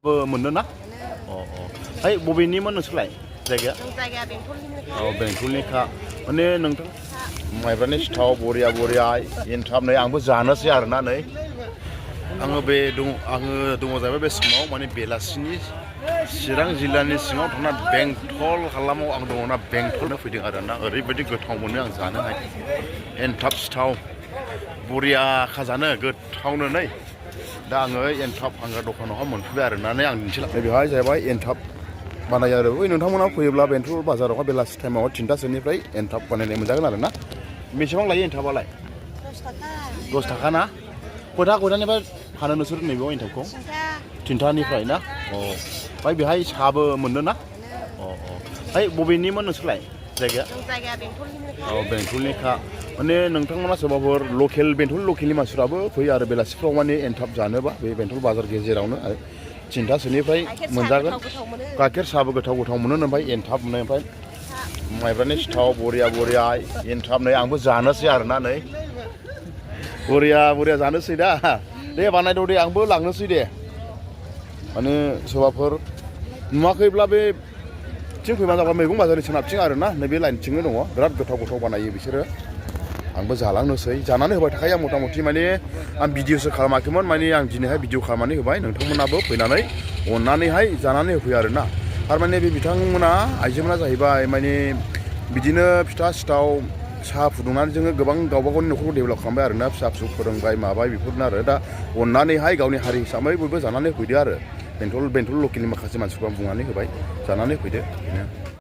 मोनो ना ओइ बबेनिमोन नोंसोरलाय जायगाया जायगाया बेंटलनिनो बेंटलनिखा माने नोंथां माइब्रानि सिथाव बरिया एनथाब नै आंबो जानोसै आरोना नै आङो दङ जाहैबाय बे समाव माने बेलासिनि चिरां जिल्लानि सिङाव थाना बेंटल हालामाव आं दङना बेंटलनो फैदों आरोना ओरैबायदि गोथाव मोनो आं जानोहाय एनथाब सिथाव बरिया खाजानो गोथावनो नै दा आङो एनथाब दखानावहाय मोनफैबाय आरोना नै आं दिन्थिलांबाय बेवहाय जाहैबाय एनथाब बानायो आरो बै नोंथांमोना फैयोब्ला बेंटल बाजारावहाय बेलासि टाइमाव 3टासोनिफ्राय एनथाब बानायनाय मोनजागोन आरोना बेसेबां लायो एनथाबालाय 10 थाखा ना खयथानिफ्राय फानो नोंसोर नैबेयाव एनथाबखौ 3टानिफ्राय ना ओमफ्राय बेहाय साहाबो मोनो ना ओमफ्राय बबेनिमोन नोंसोरलाय जायगाया बेंटलनिखा माने नोंथांमोना सोरबाफोर बेंटल लकेलनि मानसिफ्राबो फैयो आरो बेलासिफ्राव माने एनथाब जानोबा बे बेंटल बाजार गेजेरावनो आरो 3टासोनिफ्राय मोनजागोन गाइखेर साहाबो गोथाव मोनो ओमफ्राय एनथाब मोनो ओमफ्राय माइब्रानि सिथाव बरिया एनथाब नै आंबो जानोसै आरोना नै बरिया जानोसै दा दे बानायद' दे आंबो लांनोसै दे माने सोरबाफोर नुवाखैब्ला बे थिं फैबानो जाबाय मैगं बाजारनि सोनाबथिं आरोना नैबे लाइनथिंनो दङ बिराद गोथाव बानायो बिसोरो आंबो जालांनोसै जानानै होबाय थाखायो मथा मथि माने आं भिडिअसो खालामाखैमोन माने आं दिनैहाय भिडिअ खालामनानै होबाय नोंथांमोनाबो फैनानै अननानैहाय जानानै होफैयो आरोना थारमाने बे बिथांमोना आइजोमोना जाहैबाय माने बिदिनो फिथा सिथाव साहा फुदुंनानै जोङो गोबां गावबा गावनि न'खरखौ डेभेलप खालामबाय आरोना फिसा फिसौ फोरोंबाय माबाय बेफोरनो आरो दा अननानैहाय गावनि हारि हिसाबै बयबो जानानै फैदो आरो बेंटल लकेलनि माखासे मानसिफ्रा बुंनानै होबाय जानानै फैदो बेनो